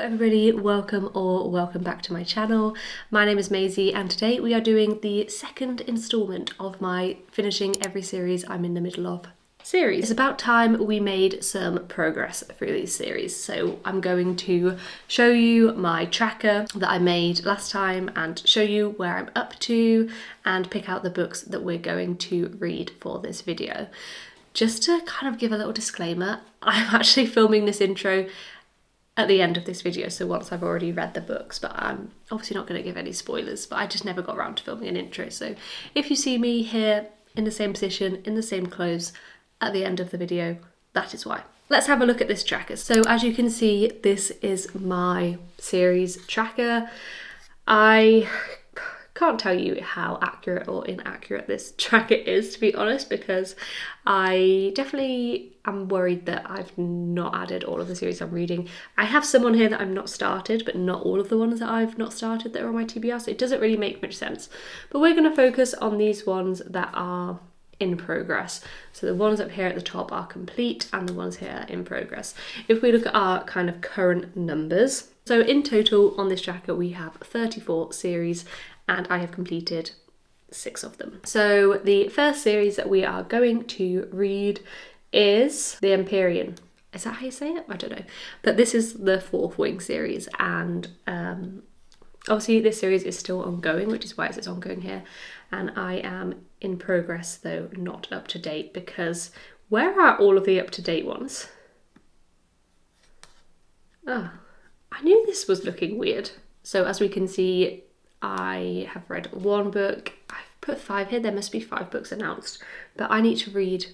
everybody, welcome back to my channel. My name is Maisie and today we are doing the second instalment of my finishing every series I'm in the middle of series. It's about time we made some progress through these series, so I'm going to show you my tracker that I made last time and show you where I'm up to and pick out the books that we're going to read for this video. Just to kind of give a little disclaimer, I'm actually filming this intro at the end of this video, so once I've already read the books, but I'm obviously not going to give any spoilers, but I just never got around to filming an intro. So if you see me here in the same position, in the same clothes at the end of the video, that is why. Let's have a look at this tracker. So as you can see, this is my series tracker. I can't tell you how accurate or inaccurate this tracker is, to be honest, because I definitely am worried that I've not added all of the series I'm reading. I have some on here that I've not started, but not all of the ones that I've not started that are on my TBR, so it doesn't really make much sense. But we're going to focus on these ones that are in progress. So the ones up here at the top are complete and the ones here are in progress. If we look at our kind of current numbers, so in total on this tracker we have 34 series and I have completed 6 of them. So the first series that we are going to read is The Empyrean. Is that how you say it? I don't know. But this is the Fourth Wing series, and obviously this series is still ongoing, which is why it says ongoing here. And I am in progress, though not up to date, because where are all of the up-to-date ones? Ah, I knew this was looking weird. So as we can see, I have read 1 book. I've put 5 here, there must be 5 books announced, but I need to read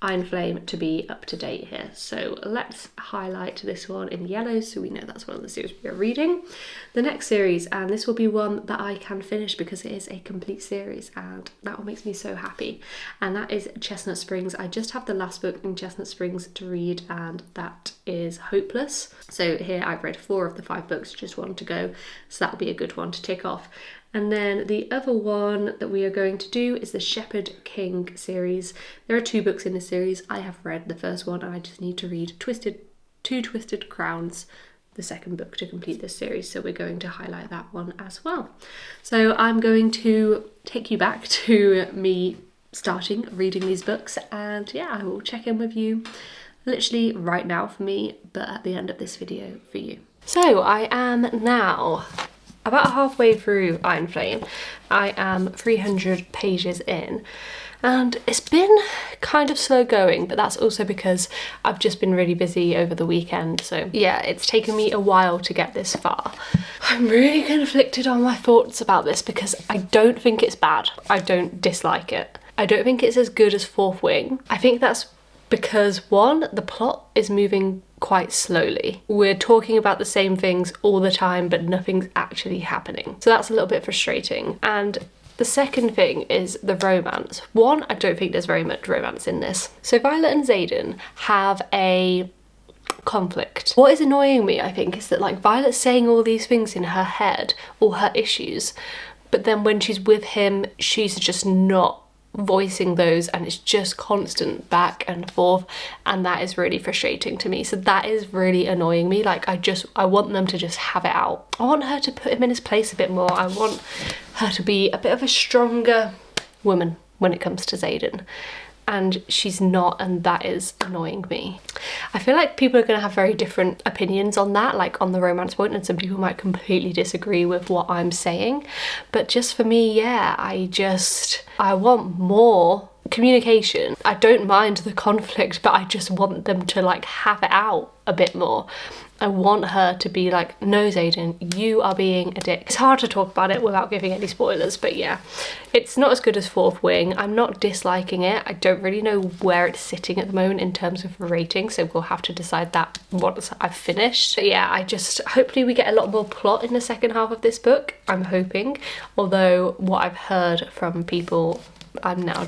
Iron Flame to be up to date here. So let's highlight this one in yellow so we know that's one of the series we are reading. The next series, and this will be one that I can finish because it is a complete series and that one makes me so happy, and that is Chestnut Springs. I just have the last book in Chestnut Springs to read and that is Hopeless. So here I've read 4 of the 5 books, just 1 to go, so that'll be a good one to tick off. And then the other one that we are going to do is the Shepherd King series. There are 2 books in this series. I have read the first one and I just need to read Two Twisted Crowns, the second book, to complete this series. So we're going to highlight that one as well. So I'm going to take you back to me starting reading these books, and yeah, I will check in with you literally right now for me, but at the end of this video for you. So I am now about halfway through Iron Flame. I am 300 pages in and it's been kind of slow going, but that's also because I've just been really busy over the weekend. So yeah, it's taken me a while to get this far. I'm really conflicted on my thoughts about this because I don't think it's bad. I don't dislike it. I don't think it's as good as Fourth Wing. I think that's because 1, the plot is moving quite slowly. We're talking about the same things all the time, but nothing's actually happening. So that's a little bit frustrating. And the second thing is the romance. 1, I don't think there's very much romance in this. So Violet and Xaden have a conflict. What is annoying me, I think, is that like Violet's saying all these things in her head, all her issues, but then when she's with him, she's just not voicing those, and it's just constant back and forth, and that is really frustrating to me. So that is really annoying me. Like I want them to just have it out. I want her to put him in his place a bit more. I want her to be a bit of a stronger woman when it comes to Xaden, and she's not, and that is annoying me. I feel like people are going to have very different opinions on that, like on the romance point, and some people might completely disagree with what I'm saying, but just for me, yeah, I want more communication. I don't mind the conflict, but I just want them to like have it out a bit more. I want her to be like, no Xaden, you are being a dick. It's hard to talk about it without giving any spoilers, but yeah, it's not as good as Fourth Wing. I'm not disliking it. I don't really know where it's sitting at the moment in terms of rating, so we'll have to decide that once I've finished. But yeah, hopefully we get a lot more plot in the second half of this book, I'm hoping. Although what I've heard from people, I'm now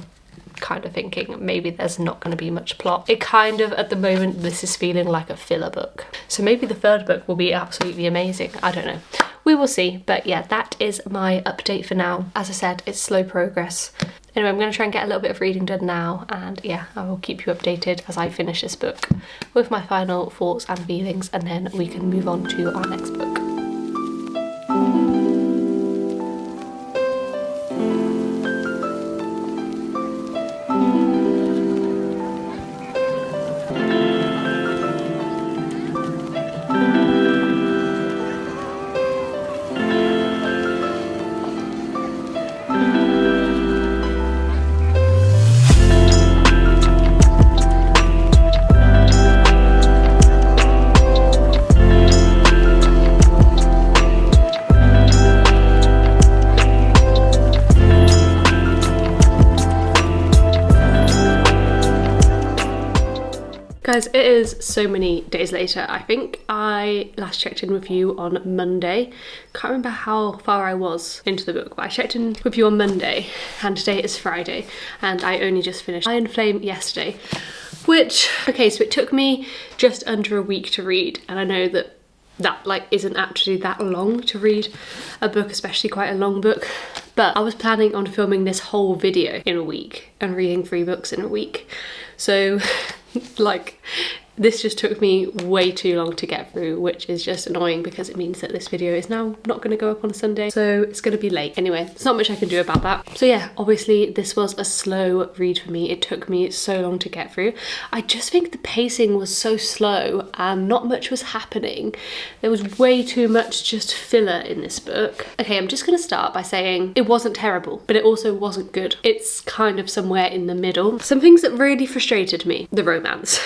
kind of thinking maybe there's not going to be much plot. It kind of, at the moment, this is feeling like a filler book. So maybe the third book will be absolutely amazing. I don't know. we will see. But yeah, that is my update for now. As I said, it's slow progress. Anyway, I'm going to try and get a little bit of reading done now, and yeah, I will keep you updated as I finish this book with my final thoughts and feelings, and then we can move on to our next book. Guys, it is so many days later. I think I last checked in with you on Monday. Can't remember how far I was into the book, but I checked in with you on Monday, and today is Friday, and I only just finished Iron Flame yesterday. Which, okay, so it took me just under a week to read, and I know that like isn't actually that long to read a book, especially quite a long book, but I was planning on filming this whole video in a week and reading 3 books in a week. So like this just took me way too long to get through, which is just annoying because it means that this video is now not going to go up on a Sunday, so it's going to be late. Anyway, there's not much I can do about that. So yeah, obviously this was a slow read for me. It took me so long to get through. I just think the pacing was so slow and not much was happening. There was way too much just filler in this book. Okay, I'm just going to start by saying it wasn't terrible, but it also wasn't good. It's kind of somewhere in the middle. Some things that really frustrated me: the romance.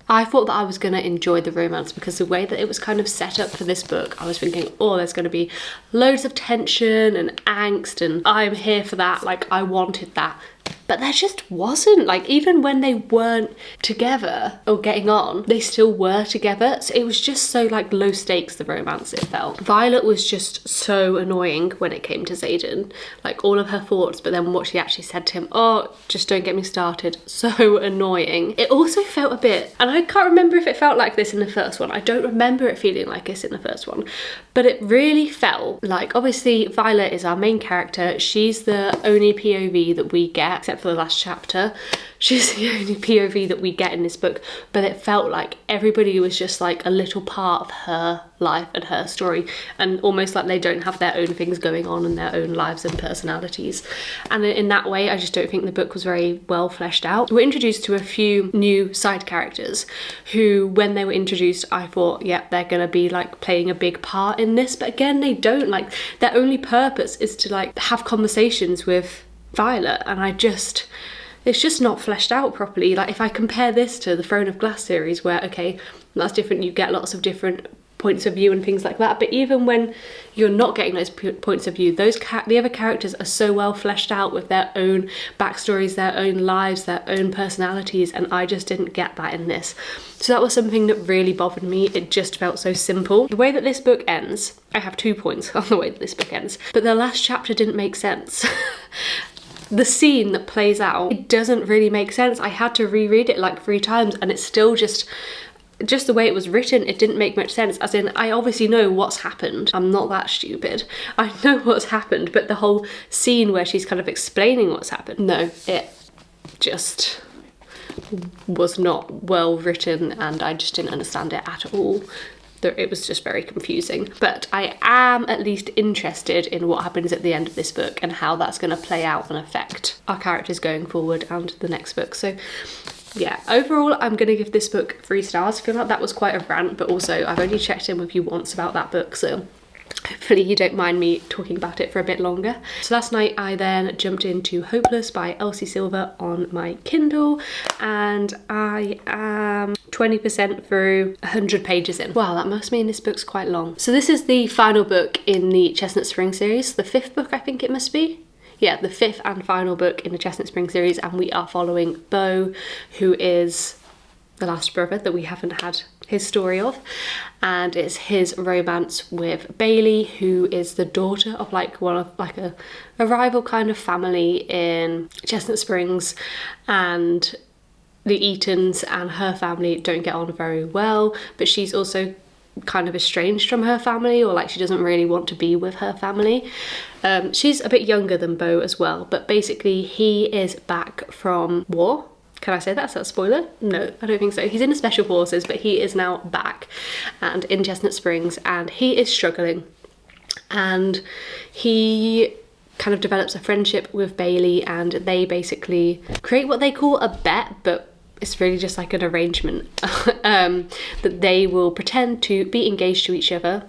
I thought that I was going to enjoy the romance because the way that it was kind of set up for this book, I was thinking, oh, there's going to be loads of tension and angst, and I'm here for that, like I wanted that. But there just wasn't. Like, even when they weren't together or getting on, they still were together. So it was just so like low stakes, the romance, it felt. Violet was just so annoying when it came to Xaden. Like all of her thoughts, but then what she actually said to him, oh, just don't get me started. So annoying. It also felt a bit, and I can't remember if it felt like this in the first one. I don't remember it feeling like this in the first one, but it really felt like, obviously Violet is our main character. She's the only POV that we get, except for the last chapter. She's the only POV that we get in this book, but it felt like everybody was just like a little part of her life and her story, and almost like they don't have their own things going on in their own lives and personalities. And in that way, I just don't think the book was very well fleshed out. We're introduced to a few new side characters who, when they were introduced, I thought, yep, they're gonna be like playing a big part in this, but again, they don't. Like, their only purpose is to like have conversations with Violet, and it's just not fleshed out properly. Like, if I compare this to the Throne of Glass series, where, okay, that's different, you get lots of different points of view and things like that, but even when you're not getting those points of view, the other characters are so well fleshed out with their own backstories, their own lives, their own personalities, and I just didn't get that in this. So that was something that really bothered me. It just felt so simple. The way that this book ends, I have 2 points on the way that this book ends, but the last chapter didn't make sense. The scene that plays out, it doesn't really make sense. I had to reread it like 3 times, and it's still just the way it was written, it didn't make much sense. As in, I obviously know what's happened. I'm not that stupid. I know what's happened, but the whole scene where she's kind of explaining what's happened, no, it just was not well written, and I just didn't understand it at all. It was just very confusing. But I am at least interested in what happens at the end of this book and how that's going to play out and affect our characters going forward and the next book. So yeah, overall, I'm going to give this book 3 stars. I feel like that was quite a rant, but also I've only checked in with you once about that book, so hopefully you don't mind me talking about it for a bit longer. So last night I then jumped into Hopeless by Elsie Silver on my Kindle, and I am 20% through, 100 pages in. Wow, that must mean this book's quite long. So this is the final book in the Chestnut Spring series, the 5th book I think it must be. Yeah, the 5th and final book in the Chestnut Spring series, and we are following Beau, who is the last brother that we haven't had his story of, and it's his romance with Bailey, who is the daughter of like one of like a rival kind of family in Chestnut Springs, and the Eatons and her family don't get on very well, but she's also kind of estranged from her family, or like she doesn't really want to be with her family. She's a bit younger than Beau as well, but basically he is back from war. Can I say that? Is that a spoiler? No, I don't think so. He's in the Special Forces, but he is now back and in Chestnut Springs, and he is struggling. And he kind of develops a friendship with Bailey, and they basically create what they call a bet, but it's really just like an arrangement that they will pretend to be engaged to each other,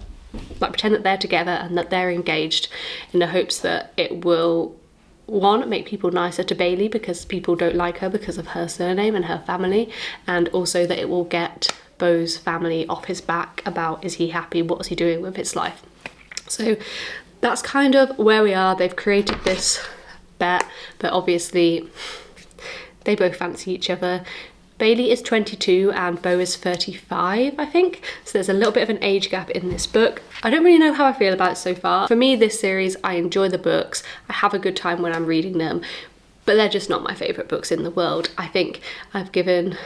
like pretend that they're together and that they're engaged, in the hopes that it will, one, make people nicer to Bailey because people don't like her because of her surname and her family, and also that it will get Beau's family off his back about, is he happy, what's he doing with his life. So that's kind of where we are. They've created this bet, but obviously they both fancy each other. Bailey is 22 and Beau is 35, I think. So there's a little bit of an age gap in this book. I don't really know how I feel about it so far. For me, this series, I enjoy the books. I have a good time when I'm reading them, but they're just not my favourite books in the world. I think I've given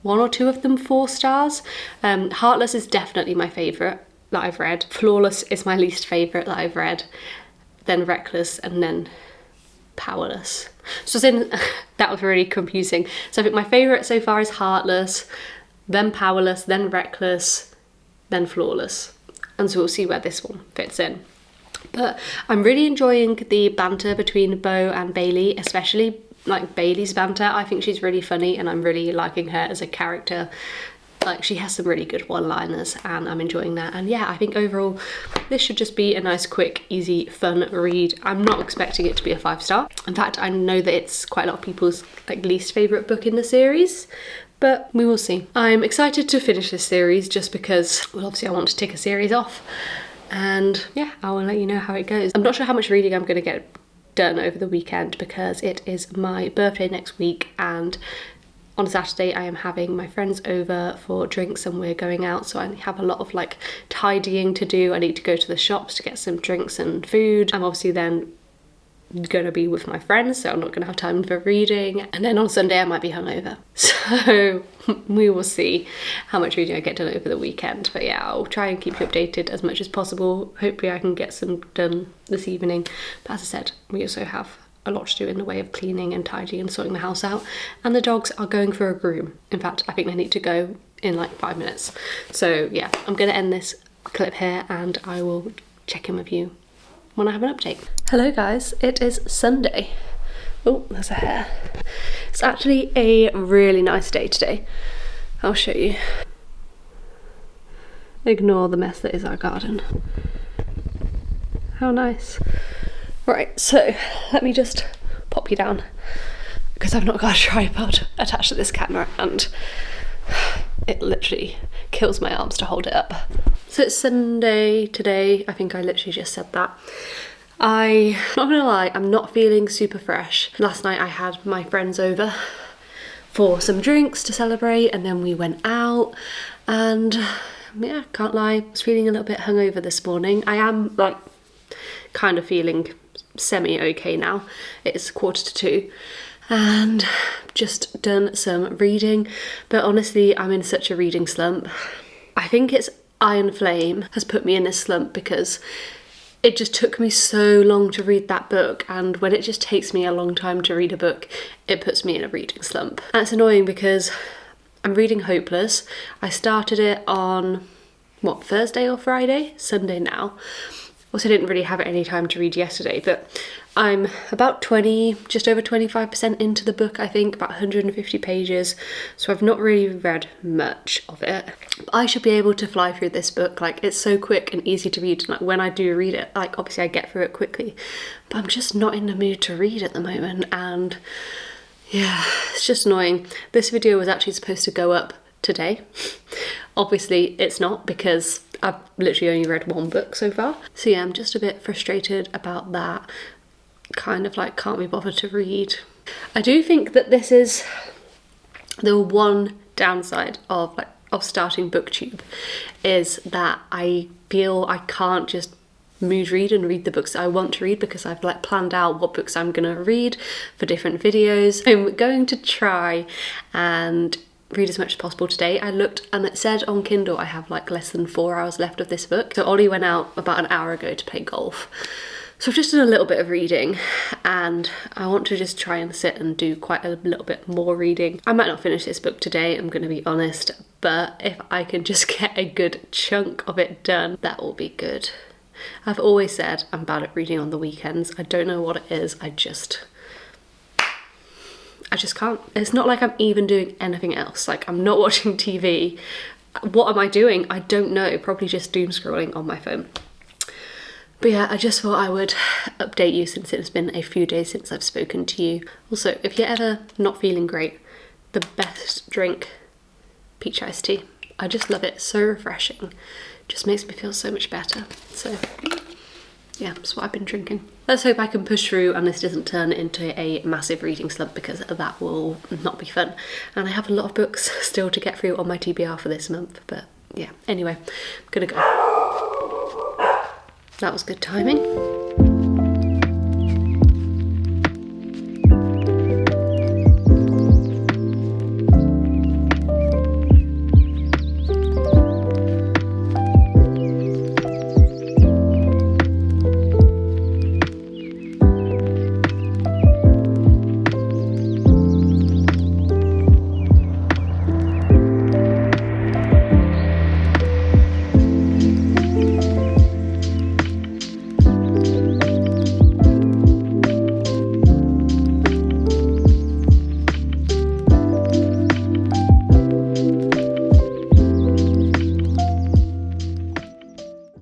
1 or 2 of them 4 stars. Heartless is definitely my favourite that I've read. Flawless is my least favourite that I've read. Then Reckless, and then Powerless. So that was really confusing. So I think my favourite so far is Heartless, then Powerless, then Reckless, then Flawless. And so we'll see where this one fits in. But I'm really enjoying the banter between Beau and Bailey, especially like Bailey's banter. I think she's really funny and I'm really liking her as a character. Like, she has some really good one-liners and I'm enjoying that. And yeah, I think overall this should just be a nice, quick, easy, fun read. I'm not expecting it to be a 5-star. In fact, I know that it's quite a lot of people's like least favourite book in the series, but we will see. I'm excited to finish this series just because, well, obviously I want to tick a series off. And yeah, I will let you know how it goes. I'm not sure how much reading I'm going to get done over the weekend because it is my birthday next week, and on Saturday I am having my friends over for drinks and we're going out, so I have a lot of like tidying to do. I need to go to the shops to get some drinks and food. I'm obviously then going to be with my friends, so I'm not going to have time for reading, and then on Sunday I might be hungover. So we will see how much reading I get done over the weekend. But yeah, I'll try and keep you updated as much as possible. Hopefully I can get some done this evening. But as I said, we also have a lot to do in the way of cleaning and tidying and sorting the house out, and the dogs are going for a groom. In fact, I think they need to go in like 5 minutes. So yeah, I'm going to end this clip here and I will check in with you when I have an update. Hello guys, it is Sunday. Oh, there's a hair. It's actually a really nice day today. I'll show you. Ignore the mess that is our garden. How nice. Right, so let me just pop you down because I've not got a tripod attached to this camera and it literally kills my arms to hold it up. So it's Sunday today. I think I literally just said that. I'm not gonna lie, I'm not feeling super fresh. Last night I had my friends over for some drinks to celebrate, and then we went out, and yeah, can't lie, I was feeling a little bit hungover this morning. I am like kind of feeling semi-okay now. It's 1:45 and just done some reading, but honestly I'm in such a reading slump. I think it's Iron Flame has put me in this slump because it just took me so long to read that book, and when it just takes me a long time to read a book, it puts me in a reading slump. And it's annoying because I'm reading Hopeless. I started it on, what, Thursday or Friday? Sunday now. Also didn't really have any time to read yesterday, but I'm about just over 25% into the book, I think, about 150 pages, so I've not really read much of it. I should be able to fly through this book. Like, it's so quick and easy to read, and like when I do read it, like obviously I get through it quickly, but I'm just not in the mood to read at the moment, and yeah, it's just annoying. This video was actually supposed to go up today. Obviously it's not because I've literally only read 1 book so far. So yeah, I'm just a bit frustrated about that. Kind of like can't be bothered to read. I do think that this is the one downside of starting BookTube, is that I feel I can't just mood read and read the books that I want to read because I've like planned out what books I'm gonna read for different videos. I'm going to try and read as much as possible today. I looked and it said on Kindle I have like less than 4 hours left of this book. So Ollie went out about an hour ago to play golf. So I've just done a little bit of reading and I want to just try and sit and do quite a little bit more reading. I might not finish this book today, I'm going to be honest, but if I can just get a good chunk of it done, that will be good. I've always said I'm bad at reading on the weekends. I don't know what it is, I just can't. It's not like I'm even doing anything else. Like, I'm not watching TV. What am I doing? I don't know. Probably just doom scrolling on my phone. But yeah, I just thought I would update you since it's been a few days since I've spoken to you. Also, if you're ever not feeling great, the best drink, peach iced tea. I just love it. So refreshing. Just makes me feel so much better. So yeah, that's what I've been drinking. Let's hope I can push through and this doesn't turn into a massive reading slump, because that will not be fun. And I have a lot of books still to get through on my TBR for this month. But yeah, anyway, I'm gonna go. That was good timing.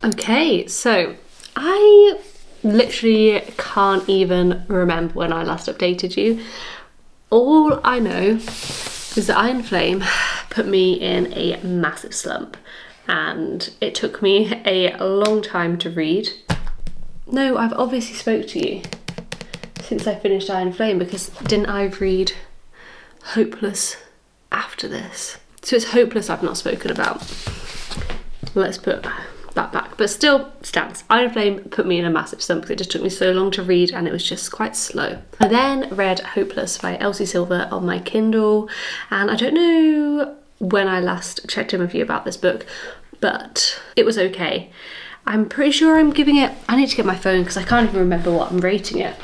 Okay, so I literally can't even remember when I last updated you. All I know is that Iron Flame put me in a massive slump and it took me a long time to read. No, I've obviously spoke to you since I finished Iron Flame, because didn't I read Hopeless after this? So it's Hopeless I've not spoken about. Let's put that back, but still stands. Iron Flame put me in a massive slump because it just took me so long to read and it was just quite slow. I then read Hopeless by Elsie Silver on my Kindle, and I don't know when I last checked in with you about this book, but it was okay. I'm pretty sure I'm giving it, I need to get my phone because I can't even remember what I'm rating it.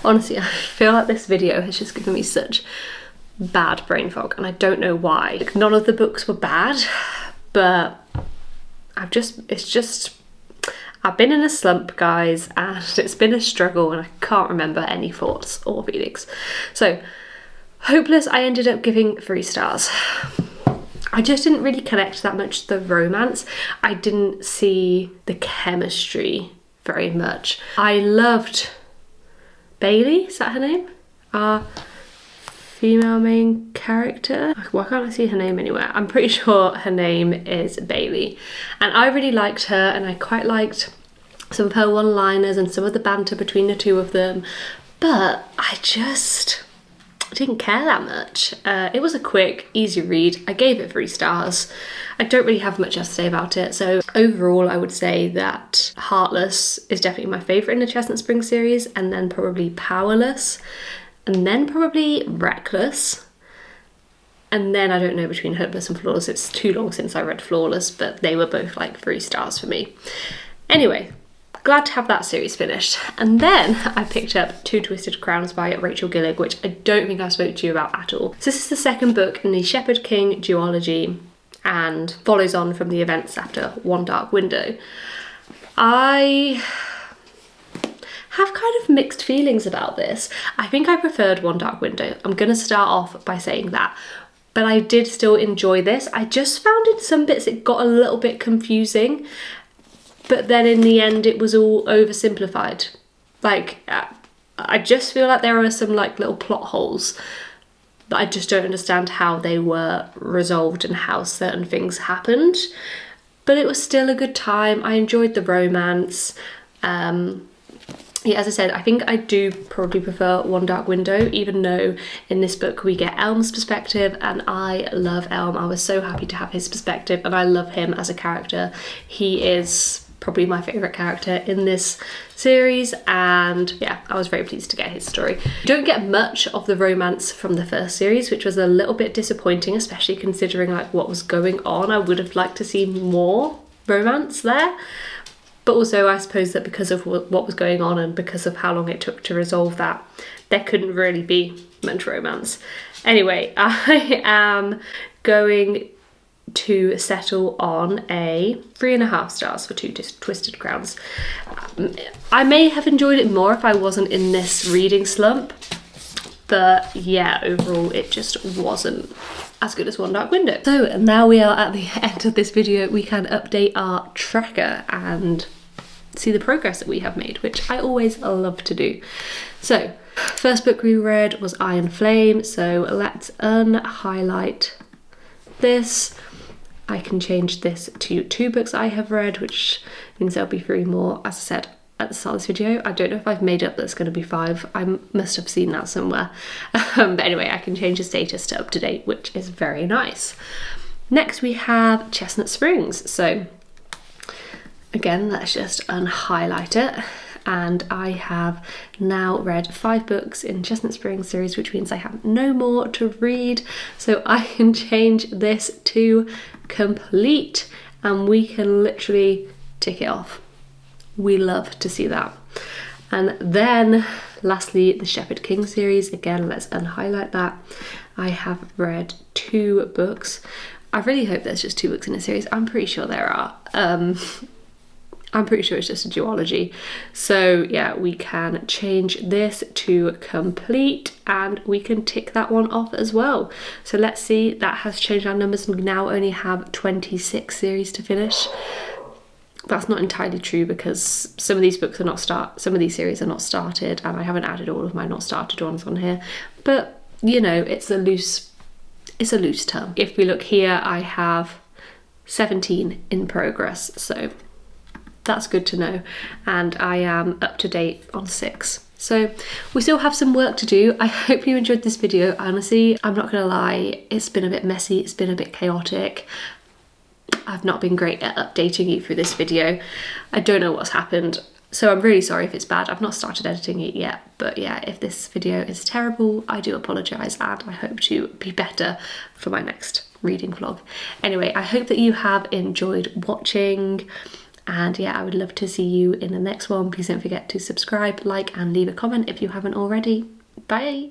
Honestly, I feel like this video has just given me such bad brain fog and I don't know why. Like, none of the books were bad, but I've been in a slump, guys, and it's been a struggle and I can't remember any thoughts or feelings. So Hopeless I ended up giving 3 stars. I just didn't really connect that much to the romance. I didn't see the chemistry very much. I loved Bailey, is that her name? Our female main character. Why can't I see her name anywhere? I'm pretty sure her name is Bailey. And I really liked her and I quite liked some of her one-liners and some of the banter between the two of them. But I just didn't care that much. It was a quick, easy read. I gave it 3 stars. I don't really have much else to say about it. So overall, I would say that Heartless is definitely my favourite in the Chestnut Spring series, and then probably Powerless, and then probably Reckless, and then I don't know between Hopeless and Flawless. It's too long since I read Flawless, but they were both like 3 stars for me. Anyway, glad to have that series finished. And then I picked up Two Twisted Crowns by Rachel Gillig, which I don't think I spoke to you about at all. So this is the second book in the Shepherd King duology and follows on from the events after One Dark Window. I have kind of mixed feelings about this. I think I preferred One Dark Window. I'm gonna start off by saying that. But I did still enjoy this. I just found in some bits it got a little bit confusing, but then in the end it was all oversimplified. Like, I just feel like there are some like little plot holes that I just don't understand how they were resolved and how certain things happened. But it was still a good time. I enjoyed the romance. Yeah, as I said, I think I do probably prefer One Dark Window, even though in this book we get Elm's perspective, and I love Elm. I was so happy to have his perspective and I love him as a character. He is probably my favourite character in this series, and yeah, I was very pleased to get his story. You don't get much of the romance from the first series, which was a little bit disappointing, especially considering like what was going on. I would have liked to see more romance there. But also I suppose that because of what was going on and because of how long it took to resolve that, there couldn't really be much romance. Anyway, I am going to settle on a 3.5 stars for Two Twisted Crowns. I may have enjoyed it more if I wasn't in this reading slump, but yeah, overall it just wasn't as good as One Dark Window. So now we are at the end of this video. We can update our tracker and see the progress that we have made, which I always love to do. So first book we read was Iron Flame, so let's unhighlight this. I can change this to 2 books I have read, which means there'll be 3 more. As I said at the start of this video, I don't know if I've made up that it's going to be 5. I must have seen that somewhere. But anyway, I can change the status to up to date, which is very nice. Next we have Chestnut Springs. So again, let's just unhighlight it. And I have now read 5 books in Chestnut Springs series, which means I have no more to read. So I can change this to complete and we can literally tick it off. We love to see that. And then lastly, the Shepherd King series. Again, let's unhighlight that. I have read 2 books. I really hope there's just 2 books in a series. I'm pretty sure there are. I'm pretty sure it's just a duology. So yeah, we can change this to complete and we can tick that one off as well. So let's see, that has changed our numbers. We now only have 26 series to finish. That's not entirely true because some of these books are some of these series are not started, and I haven't added all of my not started ones on here. But you know, it's a loose term. If we look here, I have 17 in progress. So that's good to know, and I am up to date on 6. So we still have some work to do. I hope you enjoyed this video. Honestly, I'm not gonna lie, it's been a bit messy, it's been a bit chaotic. I've not been great at updating you through this video. I don't know what's happened, so I'm really sorry if it's bad. I've not started editing it yet, but yeah, if this video is terrible, I do apologise, and I hope to be better for my next reading vlog. Anyway, I hope that you have enjoyed watching. And yeah, I would love to see you in the next one. Please don't forget to subscribe, like, and leave a comment if you haven't already. Bye!